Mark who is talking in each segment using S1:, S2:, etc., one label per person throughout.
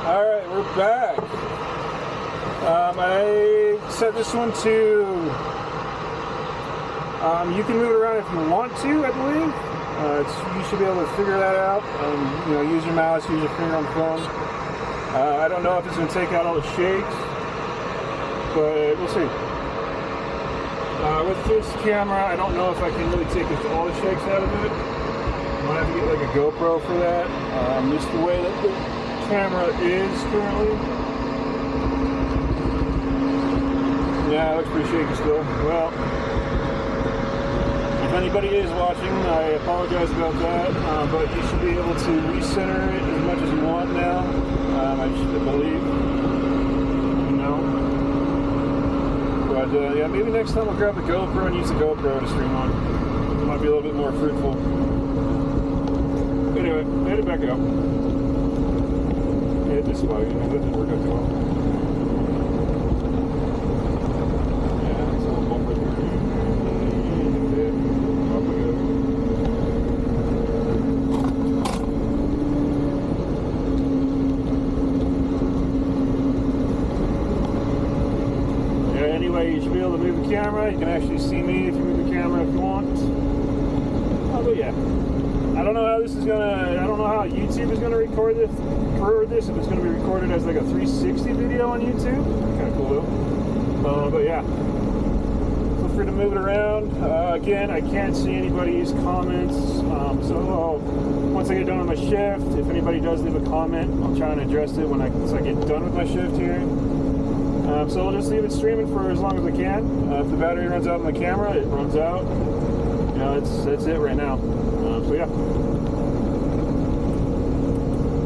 S1: Alright, we're back. I set this one to, you can move it around if you want to, I believe. You should be able to figure that out. You know, use your mouse, use your finger on the phone. I don't know if it's going to take out all the shakes, but we'll see. With this camera, I don't know if I can really take all the shakes out of it. I might have to get like a GoPro for that. Just the way that the camera is currently. Yeah, it looks pretty shaky still. Well, if anybody is watching, I apologize about that, but you should be able to recenter it as much as you want now. I should believe, you know. But yeah, maybe next time we'll grab the GoPro and use the GoPro to stream on. It might be a little bit more fruitful. Anyway, head it back up. Hit this spot again, that didn't work out too well. You should be able to move the camera. You can actually see me if you move the camera if you want. But yeah, I don't know how this is gonna. I don't know how YouTube is gonna record this. If it's gonna be recorded as like a 360 video on YouTube, kind of cool though. But yeah, feel free to move it around. Again, I can't see anybody's comments. So once I get done with my shift, if anybody does leave a comment, I'll try and address it once I get done with my shift here. So I'll just leave it streaming for as long as I can. If the battery runs out on the camera, it runs out. You know, that's it right now. So yeah.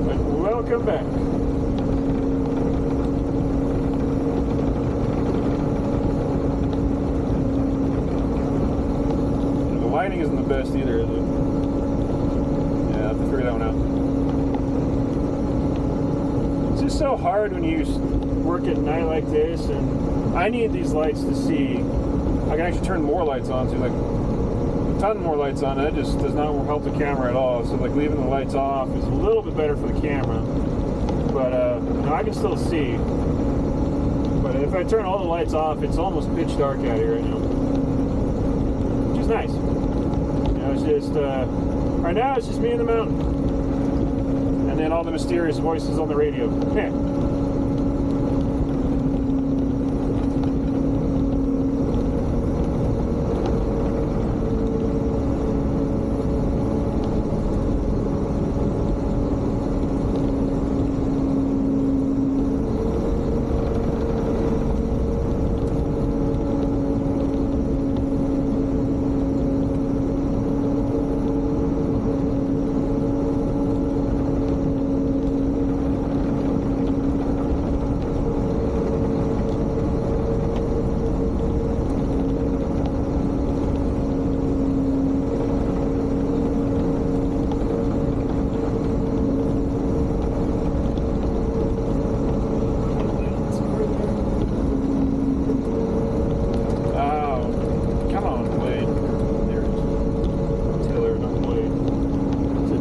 S1: But welcome back. The lighting isn't the best either, is it? Yeah, I have to figure that one out. It's just so hard when you work at night like this, and I need these lights to see. I can actually turn more lights on, so like a ton more lights on. That just does not help the camera at all. So like leaving the lights off is a little bit better for the camera, but you know, I can still see. But if I turn all the lights off, it's almost pitch dark out here right now, which is nice. You know, it's just right now it's just me and the mountain, and then all the mysterious voices on the radio. Yeah.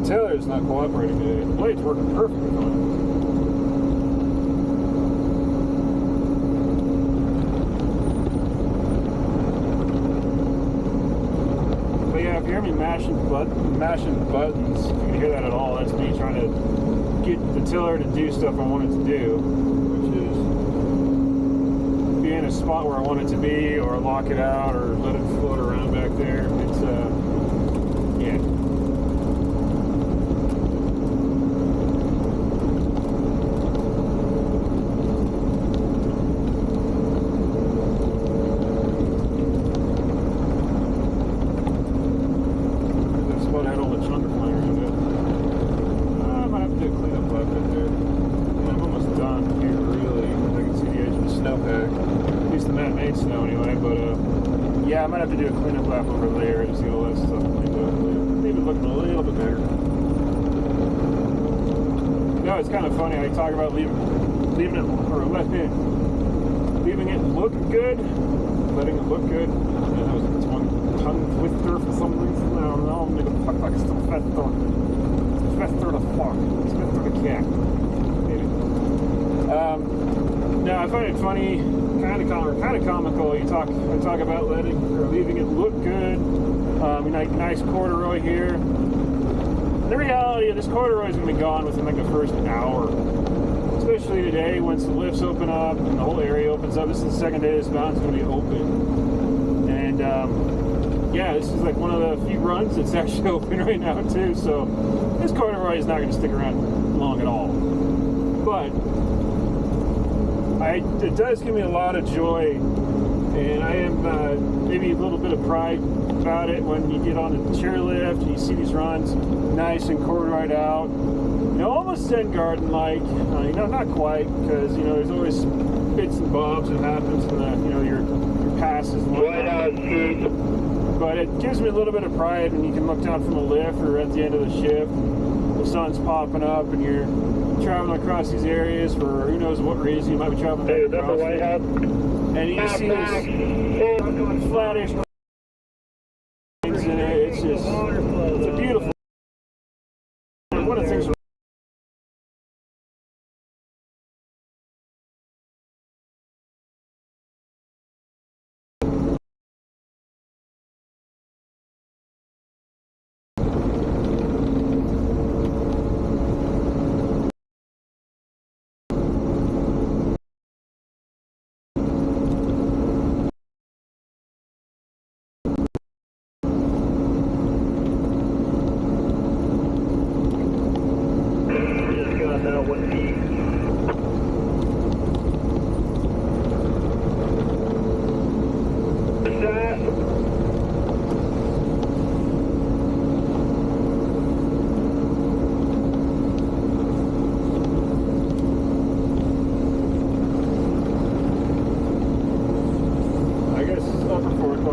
S2: Taylor's not cooperating today. The blade's working perfectly fine. But yeah, if you hear me mashing buttons, if you can hear that at all, that's me trying to get the tiller to do stuff I want it to do, which is be in a spot where I want it to be, or lock it out, or let it float around back there. It's yeah. Yeah, I might have to do a cleanup lap over there to see all that stuff cleaned up. Leave it looking a little bit better. No, it's kind of funny. I talk about leaving it look good,
S1: look good. And that was like a tongue twister for some reason. I don't know. Maybe the fuck like it's still faster. It's faster to fuck. It's faster to cat. Maybe. Now I find it funny, kind of comical. I talk about leaving it look good. Nice corduroy here. The reality of this corduroy is going to be gone within like the first hour. Especially today, once the lifts open up and the whole area opens up. This is the second day this mountain's going to be open. And yeah, this is like one of the few runs that's actually open right now too. So this corduroy is not going to stick around long at all. But it does give me a lot of joy, and I am maybe a little bit of pride about it when you get on the chairlift and you see these runs nice and corduroyed out. Almost Zen Garden like, not quite, because there's always bits and bobs that happens in your passes and whatnot. But it gives me a little bit of pride when you can look down from a lift or at the end of the shift, the sun's popping up and you're traveling across these areas for who knows what reason. You might be traveling back across it, and you see this flattish things in it. It's a beautiful. One of the things.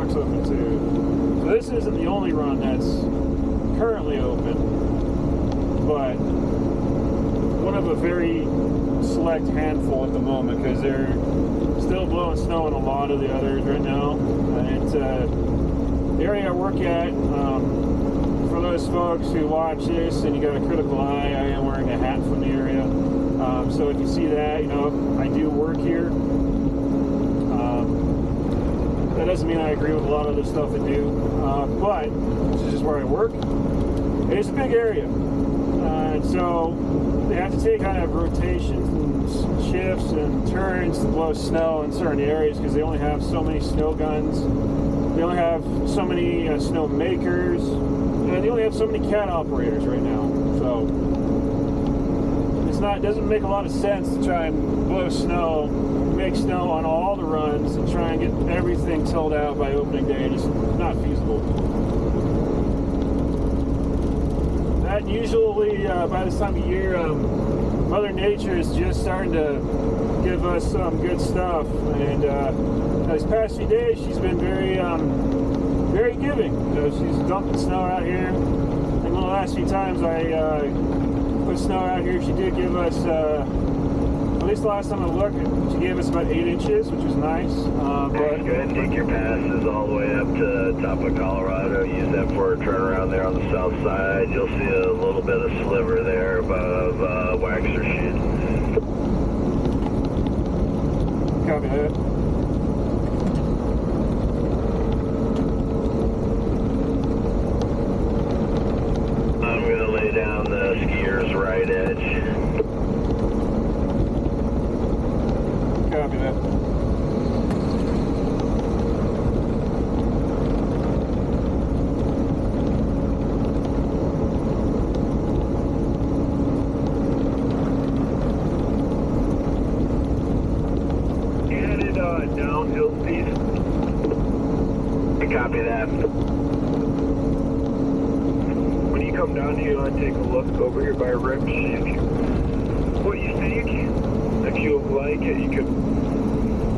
S1: Open too. So this isn't the only run that's currently open, but one of a very select handful at the moment, because they're still blowing snow in a lot of the others right now. And the area I work at, for those folks who watch this and you got a critical eye, I am wearing a hat from the area. So if you see that, I do work here. That doesn't mean I agree with a lot of the stuff they do, but this is just where I work. It's a big area, and so they have to take kind of rotations and shifts and turns to blow snow in certain areas because they only have so many snow guns, they only have so many snow makers, and they only have so many cat operators right now. So it doesn't make a lot of sense to try and blow snow, make snow on all the runs, and try and get everything tilled out by opening day. It's not feasible. That usually, by this time of year, Mother Nature is just starting to give us some good stuff. And these past few days, she's been very, very giving. She's dumping snow out here. And the last few times I put snow out here, she did give us, at least the last time I looked, she gave us about 8 inches, which was nice.
S3: But go ahead and take your passes all the way up to top of Colorado. Use that for a turnaround there on the south side. You'll see a little bit of sliver there above Waxer Chute.
S1: Copy that.
S3: Down the skier's right edge.
S1: Copy that.
S3: Headed downhill speed. Copy that. Come down here and take a look over here by Rip, see what you think. If you like it, you could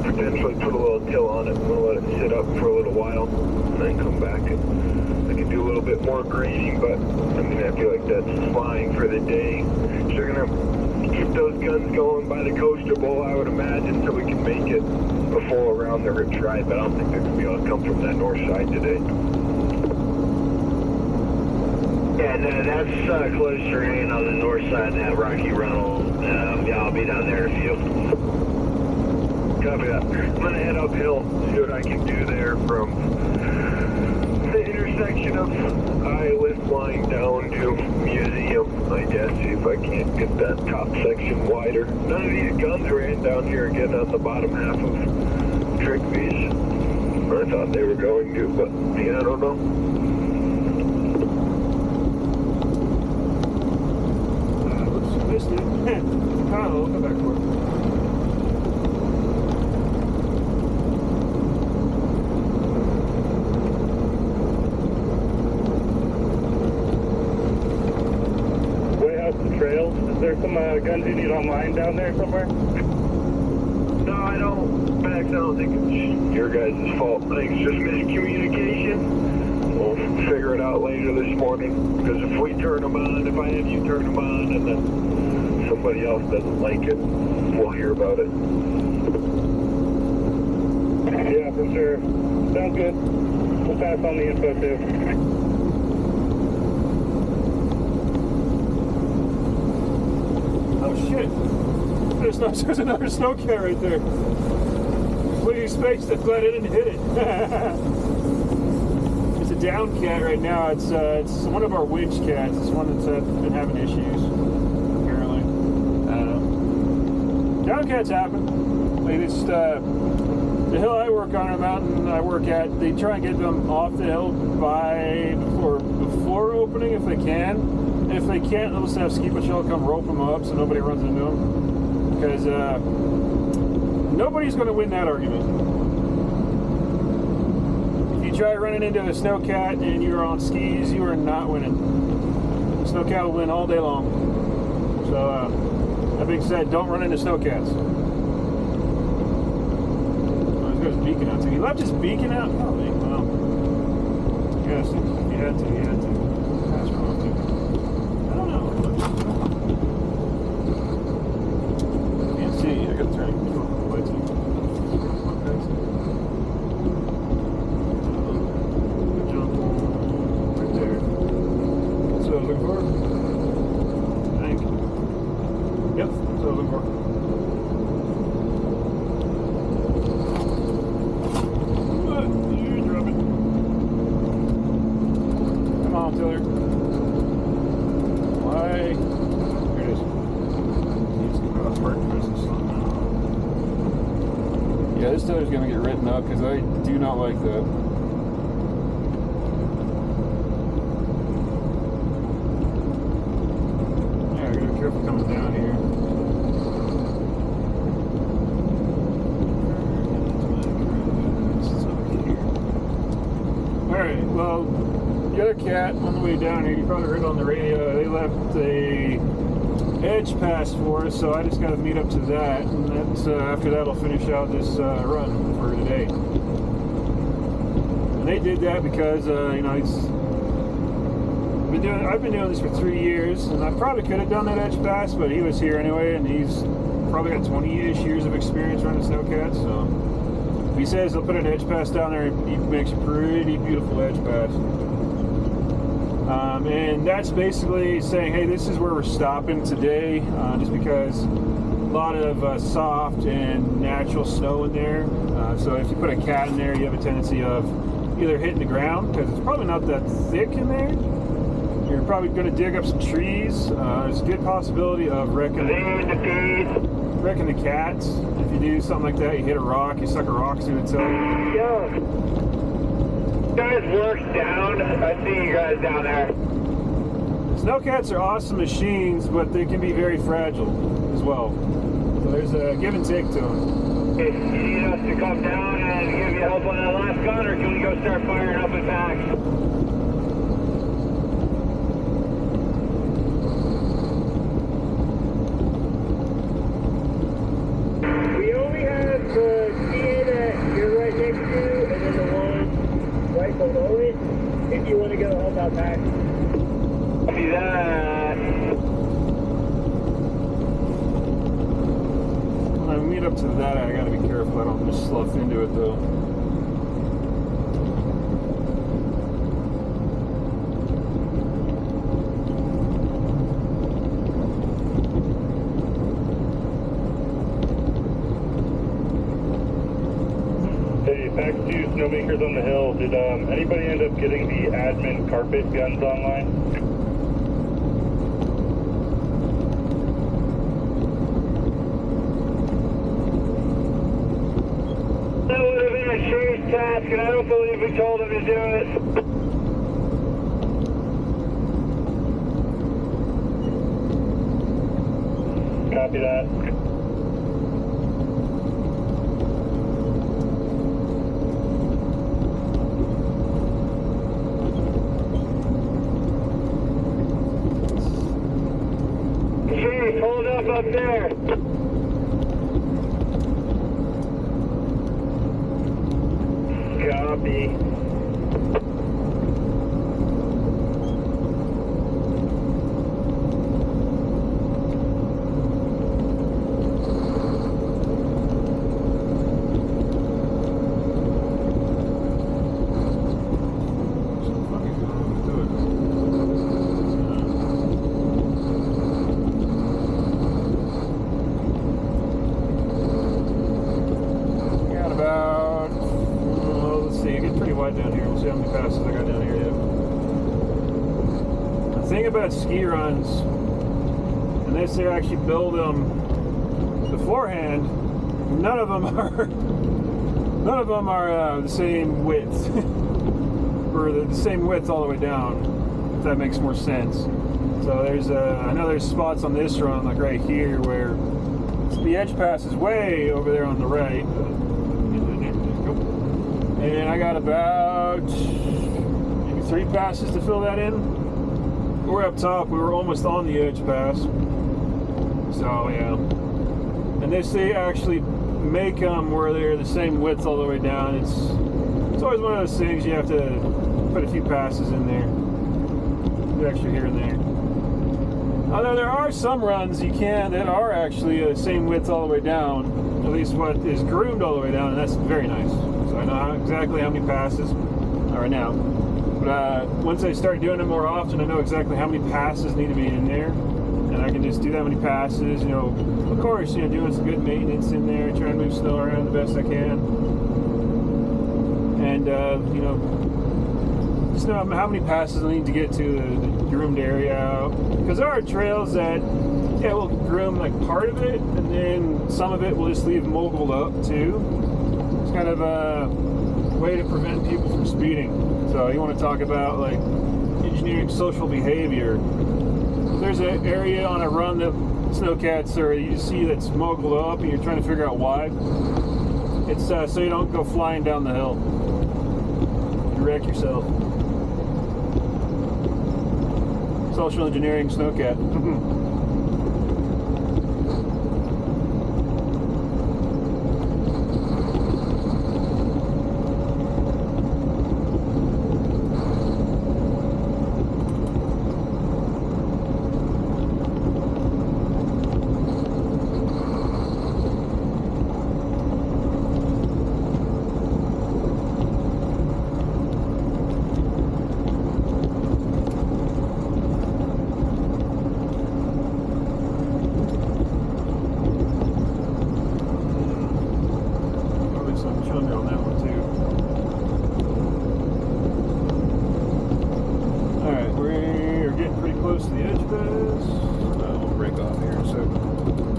S3: potentially put a little till on it and we'll let it sit up for a little while and then come back and I can do a little bit more grading, but I feel like that's fine for the day. So you're gonna keep those guns going by the coaster bowl, I would imagine, so we can make it a full around the rip ride, but I don't think they're going to be able to come from that north side today.
S4: Yeah, no, that's close terrain on the north side of that rocky runnel. Yeah, I'll be down there in a few.
S3: Copy that. I'm going to head uphill, see what I can do there from the intersection of Island line down to Museum, I guess, see if I can't get that top section wider. None of these guns ran down here again on the bottom half of Trigby's. I thought they were going to, but yeah, I don't know.
S1: Missed it. Kyle, come back for it.
S2: Trails. Is there some guns you need online down there somewhere?
S3: No, I don't. Max, I don't think it's your guys' fault. I think it's just miscommunication. We'll figure it out later this morning. Because if we turn them on, if I have you turn them on, and then somebody else doesn't like it, we'll hear about it.
S2: Yeah, for sure. Sounds good. We'll pass on the info too.
S1: Oh shit! There's another Snowcat right there. Completely spaced. I'm glad I didn't hit it. It's a down cat right now. It's one of our winch cats. It's one that's been having issues. Apparently, I don't know. Down cats happen. They just the hill I work on, or mountain I work at, they try and get them off the hill before opening if they can. If they can't, they'll just have Ski Patrol come rope them up so nobody runs into them. Because nobody's going to win that argument. If you try running into a Snowcat and you're on skis, you are not winning. Snowcat will win all day long. So, that being said, don't run into Snowcats. Oh, he's got his beacon out too. He left his beacon out? Probably. Well, yes, he had to. That's wrong too. I gotta turn the lights on. Right there. That's what I was looking for. I think. Yep, that's what I was looking for. You drop it. Come on, Tiller. Why? Here it is. He's got a park business on now. Yeah, this tiller's gonna get written up because I do not like that. Yeah, I gotta be careful coming down here. Alright, well, the other cat on the way down here, you probably heard on the radio, they left a edge pass for us, so I just got to meet up to that, and that's after that I'll finish out this run for today. And they did that because you know I've been doing this for 3 years, and I probably could have done that edge pass, but he was here anyway, and he's probably got 20-ish years of experience running Snowcats. So he says he'll put an edge pass down there, and he makes a pretty beautiful edge pass. And that's basically saying, hey, this is where we're stopping today, just because a lot of soft and natural snow in there. So if you put a cat in there, you have a tendency of either hitting the ground, because it's probably not that thick in there. You're probably going to dig up some trees. There's a good possibility of wrecking the cats. If you do something like that, you hit a rock, you suck a rock through the tail.
S4: Yo. Guys work down. I see you guys down there.
S1: Snowcats are awesome machines, but they can be very fragile as well. So there's a give and take to them.
S4: If you need us to come down and give you help on that last gun, or can we go start firing up attacks? We only have the TA that you're right next to, and then the one right below it, if you want to go help out back. See that.
S1: up to that, I gotta be careful I don't just slough into it though.
S3: Hey, back to Snowmakers on the Hill. Did anybody end up getting the admin carpet guns online?
S4: That would have been a serious task, and I don't believe we told him to do it.
S3: Copy that.
S4: Chief, hold up there.
S3: Copy.
S1: Got about, well, let's see, it gets pretty wide down here. We'll see how many passes I got down here yet. The thing about ski runs, and they say actually build them beforehand, none of them are the same width, or the same width all the way down, if that makes more sense. So there's I know there's spots on this run, like right here, where the edge pass is way over there on the right. And I got about maybe 3 passes to fill that in. We're up top, we were almost on the edge pass. So yeah. And they actually make them where they're the same width all the way down. It's always one of those things you have to put a few passes in there. A few extra here and there. Although there are some runs you can that are actually the same width all the way down. At least what is groomed all the way down, and that's very nice. So I know exactly how many passes right now. But once I start doing it more often, I know exactly how many passes need to be in there. And I can just do that many passes, you know, of course, you know, doing some good maintenance in there, trying to move snow around the best I can. And, you know, just know how many passes I need to get to the groomed area. Because there are trails that, yeah, we'll groom like part of it, and then some of it we'll just leave moguled up too. It's kind of a way to prevent people from speeding. So you want to talk about like engineering social behavior. If there's an area on a run that snowcats or you see that's moguled up and you're trying to figure out why, it's so you don't go flying down the hill. You wreck yourself. Social engineering snowcat.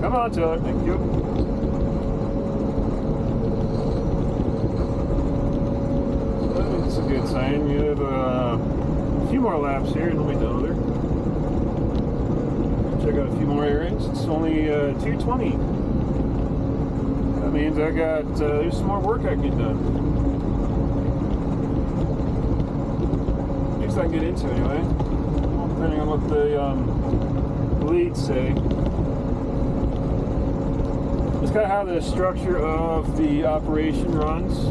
S1: Come on, Taylor. Thank you. That's a good sign. We have a few more laps here and we'll be done with her. Check out a few more airings. It's only 2:20. That means I got there's some more work I can get done. At least I can get into anyway. Depending on what the leads say. It's kind of how the structure of the operation runs.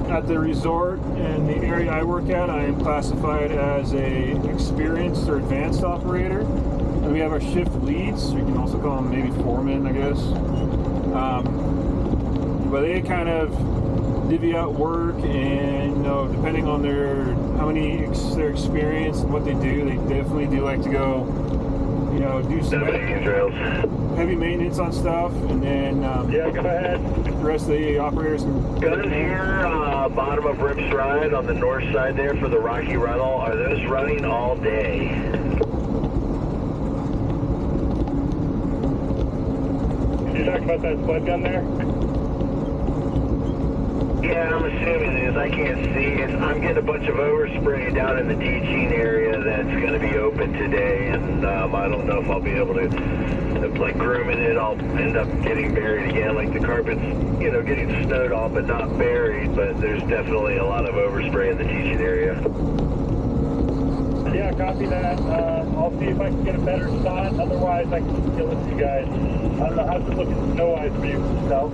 S1: At the resort and the area I work at, I am classified as a experienced or advanced operator. And we have our shift leads. You can also call them maybe foremen, I guess. But they kind of divvy out work, and you know, depending on their their experience and what they do, they definitely do like to go, you know, do some heavy maintenance on stuff, and then
S3: Yeah, go ahead.
S1: the rest of the operators can.
S3: Guns here, bottom of Rip's Ride on the north side there for the Rocky Rental. Are those running all day?
S4: Did you talk about that spud gun there?
S3: Yeah, I'm assuming it is. I can't see it. I'm getting a bunch of overspray down in the teaching area that's going to be open today, and I don't know if I'll be able to, like, grooming it, I'll end up getting buried again. Like, the carpet's, you know, getting snowed off but not buried, but there's definitely a lot of overspray in the teaching area.
S4: Yeah, copy that. I'll see if I can get a better shot. Otherwise, I can kill it to you guys. I don't know how's it looking snow-wise for you yourself.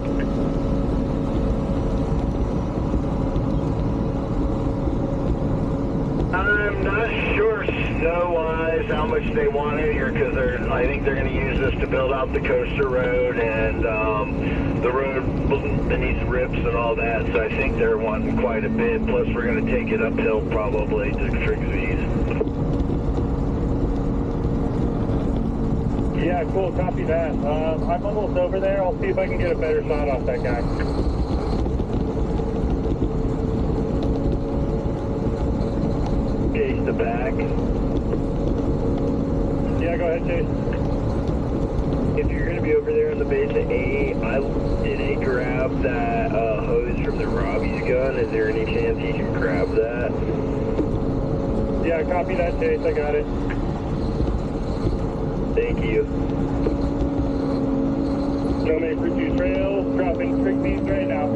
S3: I'm not sure snow-wise how much they want in here, because I think they're going to use this to build out the coaster road and the road beneath Rips and all that, so I think they're wanting quite a bit, plus we're going to take it uphill probably to Trixie's.
S4: Yeah, cool, copy that. I'm almost over there. I'll see if I can get a better shot off that guy.
S3: Chase the back.
S4: Yeah, go ahead, Chase.
S3: If you're going to be over there on the base of A, did A grab that hose from the Robbie's gun? Is there any chance he can grab that?
S4: Yeah, copy that, Chase. I got it.
S3: Thank you.
S4: Snowman Crew 2 Trail, dropping trick beams right now.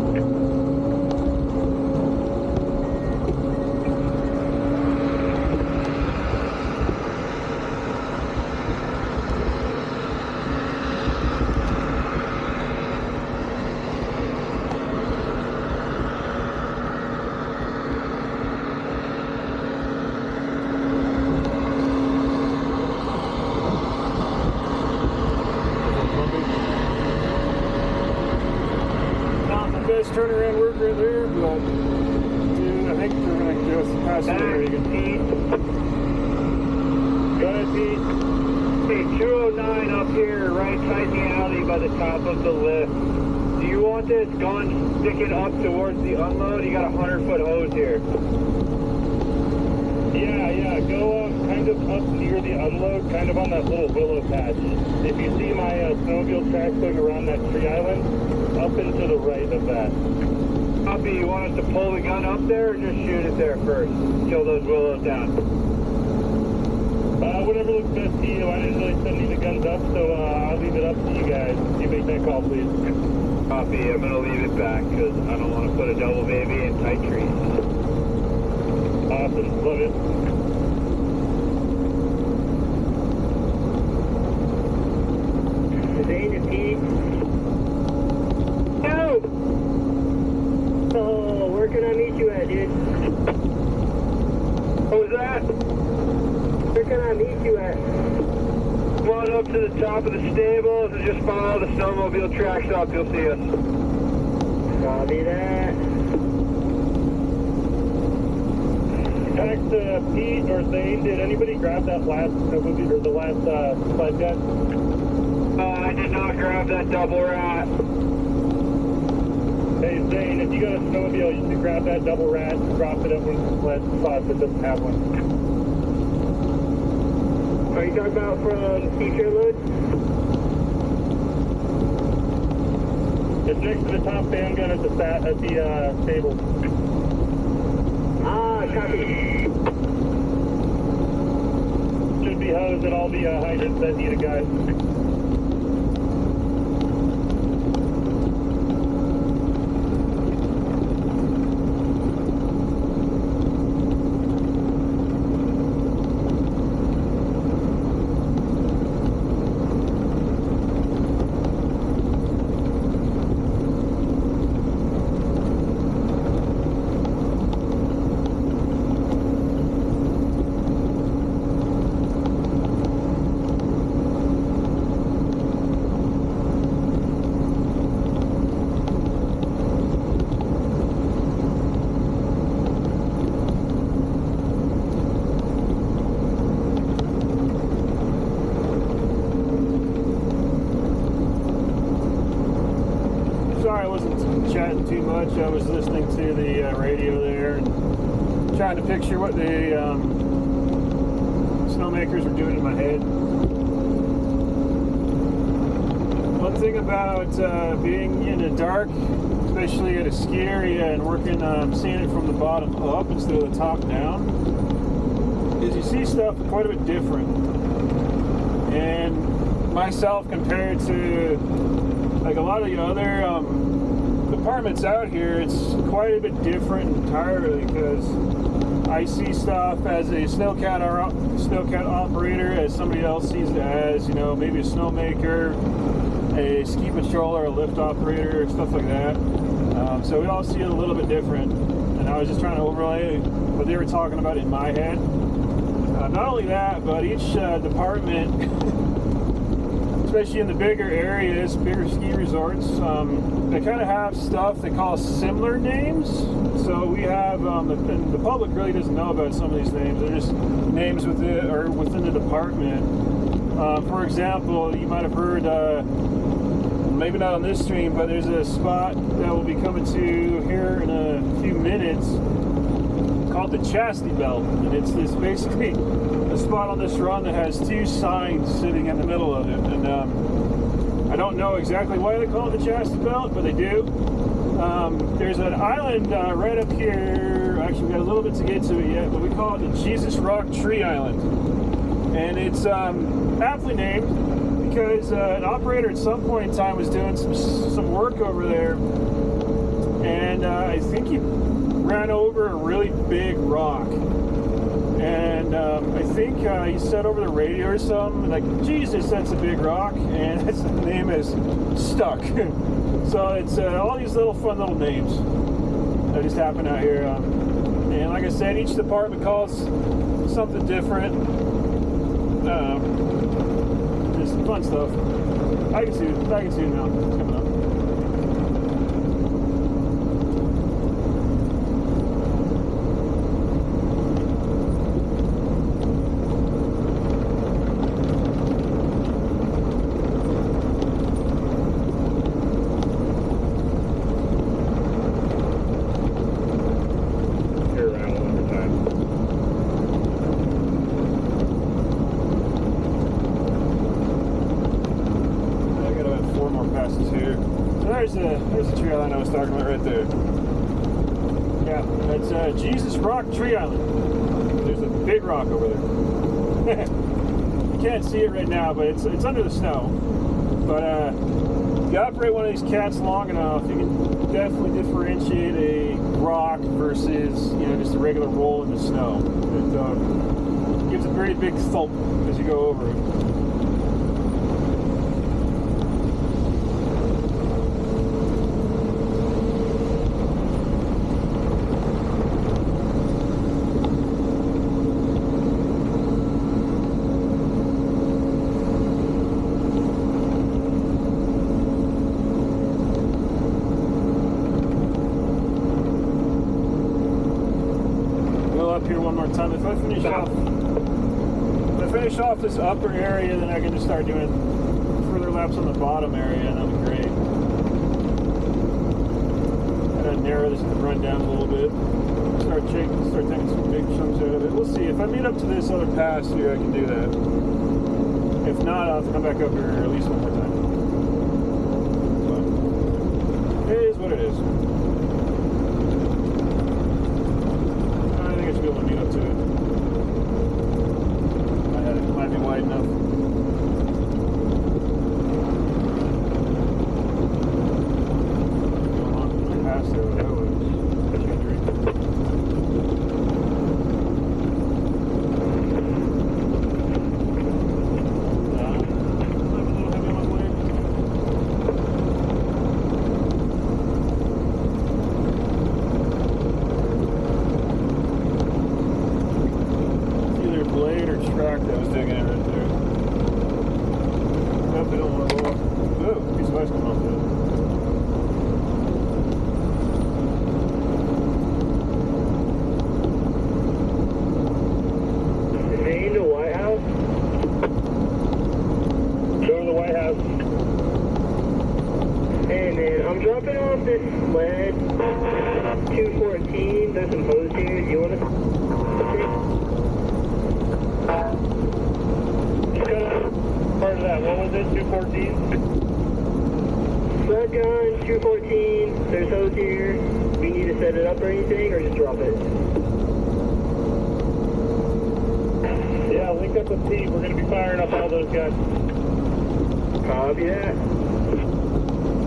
S1: Best turnaround work right there, but dude, I think they're gonna go past the Reagan.
S4: Go ahead, Pete.
S3: Hey, 209 up here, right side the alley by the top of the lift. Do you want this gun sticking up towards the unload? You got a 100-foot hose here.
S4: Yeah, go kind of up near the unload, kind of on that little willow patch. If you see my snowmobile tracks going around that tree island, up and to the right of that.
S3: Copy, you want us to pull the gun up there or just shoot it there first? Kill those willows down.
S4: Whatever looks best to you. I didn't really send any of the guns up, so I'll leave it up to you guys. You make that call, please.
S3: Copy, I'm going to leave it back because I don't want to put a double baby in tight trees.
S4: Awesome, love it. Zane and Pete. No! Oh, where can I meet you at, dude?
S3: What was that?
S4: Where can I meet you at?
S3: Come on up to the top of the stables and just follow the snowmobile tracks up. You'll see us.
S4: Copy that. Back to Pete or Zane, did anybody grab that last snowmobile or the last sled gun?
S3: I did not grab that double rat.
S4: Hey Zane, if you got a snowmobile, you should grab that double rat and drop it at one of the sled spots that doesn't have one. Are you talking about from T-shirt load? It's next to the top fan gun at the stable. Ah, copy. Should be hosed at all the hydrants that need a guide.
S1: chatting too much. I was listening to the radio there and trying to picture what the snowmakers were doing in my head. One thing about being in the dark, especially at a ski area and working, seeing it from the bottom up instead of the top down, is you see stuff quite a bit different. And myself compared to like a lot of the other departments out here, it's quite a bit different entirely, because I see stuff as a snowcat operator as somebody else sees it as, you know, maybe a snowmaker, a ski patroller, a lift operator, stuff like that. So we all see it a little bit different, and I was just trying to overlay what they were talking about in my head. Not only that, but each department, especially in the bigger areas, bigger ski resorts, they kind of have stuff they call similar names. So we have, and the public really doesn't know about some of these names. They're just names within the department. For example, you might have heard, maybe not on this stream, but there's a spot that will be coming to here in a few minutes called the Chastity Belt, and it's basically a spot on this run that has two signs sitting in the middle of it. And I don't know exactly why they call it the Chastity Belt, but they do. There's an island right up here. Actually, we got a little bit to get to it yet, but we call it the Jesus Rock Tree Island, and it's aptly named because an operator at some point in time was doing some work over there, and I think he ran over a really big rock, and I think he said over the radio or something like, "Jesus, that's a big rock," and its name is Stuck. So it's all these little fun little names that just happen out here, and like I said, each department calls something different. Just fun stuff. I can see it now. It's coming up. There's a tree island I was talking about right there. Yeah, that's Jesus Rock Tree Island. There's a big rock over there. You can't see it right now, but it's under the snow. But if you operate one of these cats long enough, you can definitely differentiate a rock versus, you know, just a regular roll in the snow. It gives a very big thump as you go over it. Time. If I finish off this upper area, then I can just start doing further laps on the bottom area, and that'll be great. Gotta narrow this run down a little bit. Start taking some big chunks out of it. We'll see. If I meet up to this other pass here, I can do that. If not, I'll have to come back up here at least one more time. But it is what it is. I should be able to meet up to it. It might be wide enough. Going on past there, that was
S3: there's some hose here. You want to?
S4: Part of that, what was it, 214?
S3: Shotgun, 214. There's hose here. We need to set it up or anything, or just drop it?
S4: Yeah, link up with Pete. We're going to be firing up all those guys.
S3: Copy that.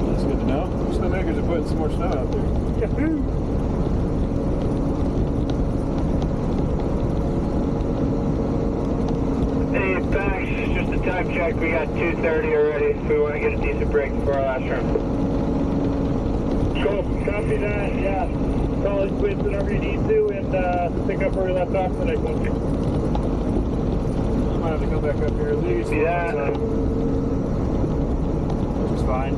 S1: That's good to know. Snowmakers are putting some more snow out there. Yahoo!
S3: Hey, thanks. Just a time check. We got 2:30 already. If we want to get a decent break before our last run.
S4: Cool. Copy that. Yeah. Call us quits whenever you need to and pick up where we left off the next one.
S1: I might have to come back up here at least one
S3: Yeah.
S1: time. Which is fine.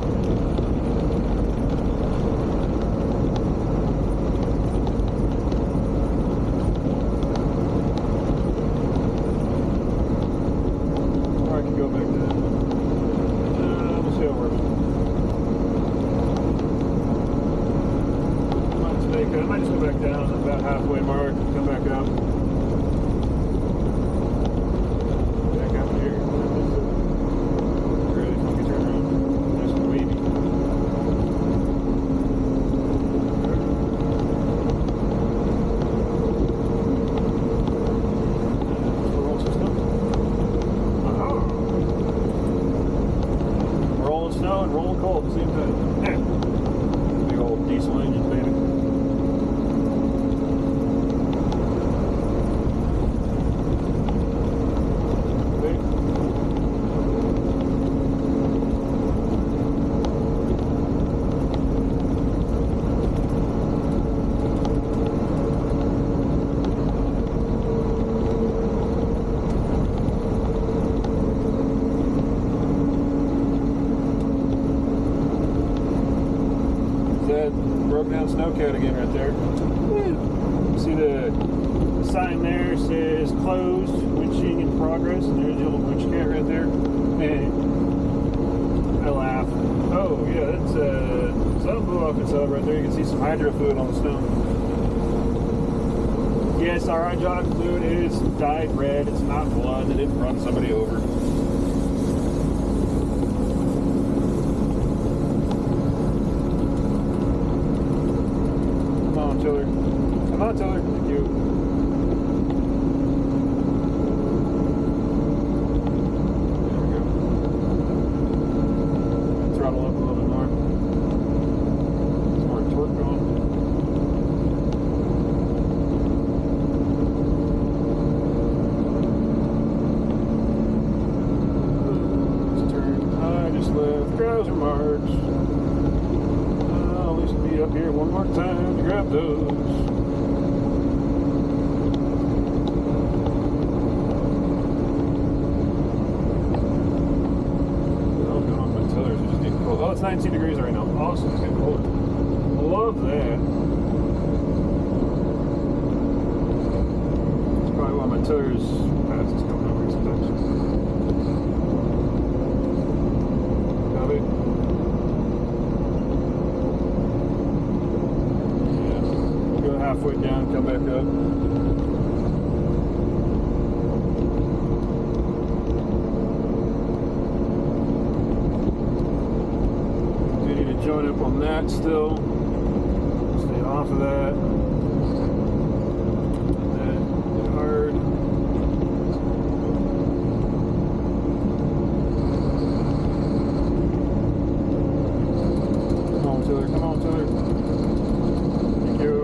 S1: Or I can go back to we'll see how it works. I might just go back down at about halfway mark and come back up. Back up here. Really funky turnaround. Nice and wavy. Roll system. Rolling snow and rolling cold at the same time. Big old diesel engine, baby. Broke down Snowcat again right there. See the sign there says closed, winching in progress, and there's the old winch cat right there. And I laugh. Oh yeah, that's something blew off its hub right there. You can see some hydro fluid on the snow. Yes, our hydraulic fluid is dyed red. It's not blood. It didn't run somebody over. Come on, Tiller. Thank you. There we go. Throttle up a little bit more. Some more torque going. Just turn high, just left. Browser marks. I'll at least be up here one more time to grab those. Oh, it's 19 degrees right now. Awesome. It's getting cold. Love that. It's probably why my tires fast is coming over sometimes. Copy. Yeah. Go halfway down, come back up. Join up on that still. Stay off of that. That hard. Come on, Tiller. Come on, Tiller. Thank you.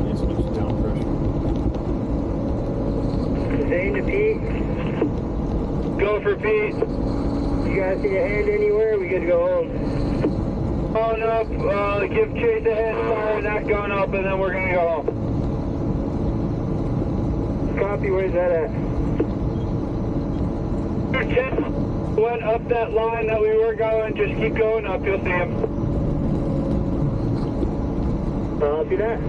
S1: Need some down pressure.
S3: Zane to Pete. Go for Pete. You guys see a hand anywhere? We good to go home. Phone up, give Chase a head fire, not going up, and then we're going to go home. Copy, where's that at? 10 went up that line that we were going, just keep going up, you'll see him. Copy that.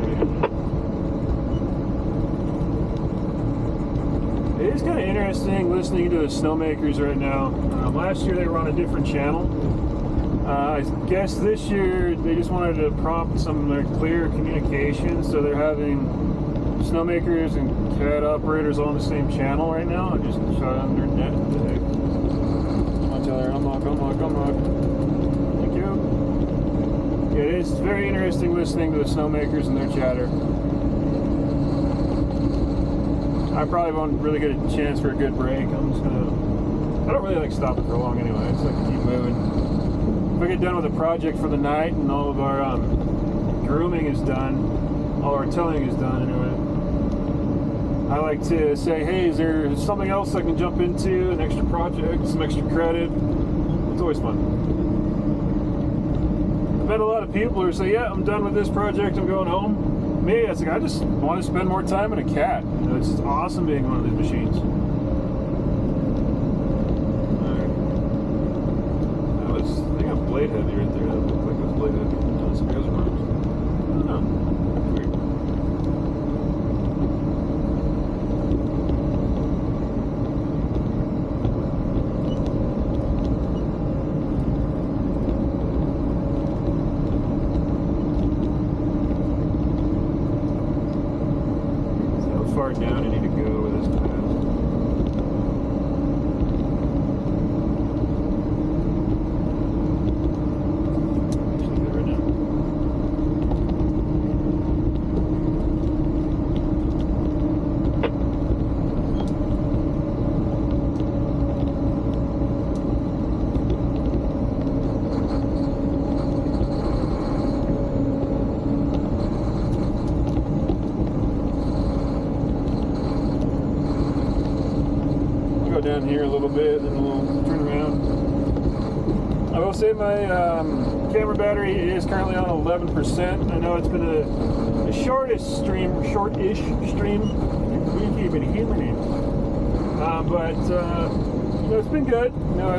S1: It is kind of interesting listening to the snowmakers right now. Last year they were on a different channel. I guess this year they just wanted to prompt some clear communication, so they're having snowmakers and CAD operators on the same channel right now. I just shot under net. Come on, Taylor, unlock. Thank you. Yeah, it is very interesting listening to the snowmakers and their chatter. I probably won't really get a chance for a good break. I'm just gonna. I don't really like stopping for long anyway. I just like to keep moving. If I get done with a project for the night and all of our grooming is done, all our towing is done anyway, I like to say, hey, is there something else I can jump into? An extra project, some extra credit. It's always fun. I've met a lot of people who say, yeah, I'm done with this project, I'm going home. Me, it's like, I just want to spend more time in a cat. You know, it's just awesome being one of these machines. Alright. That was, I think I'm blade heavy right there. That looked like it was blade heavy. No, some guys are I don't know. Weird. Far down you need to go with this path. Actually good right now. Down here a little bit, then we'll turn around. I will say my camera battery is currently on 11%. I know it's been a shortish stream, we keep it human, but you know, it's been good. You know,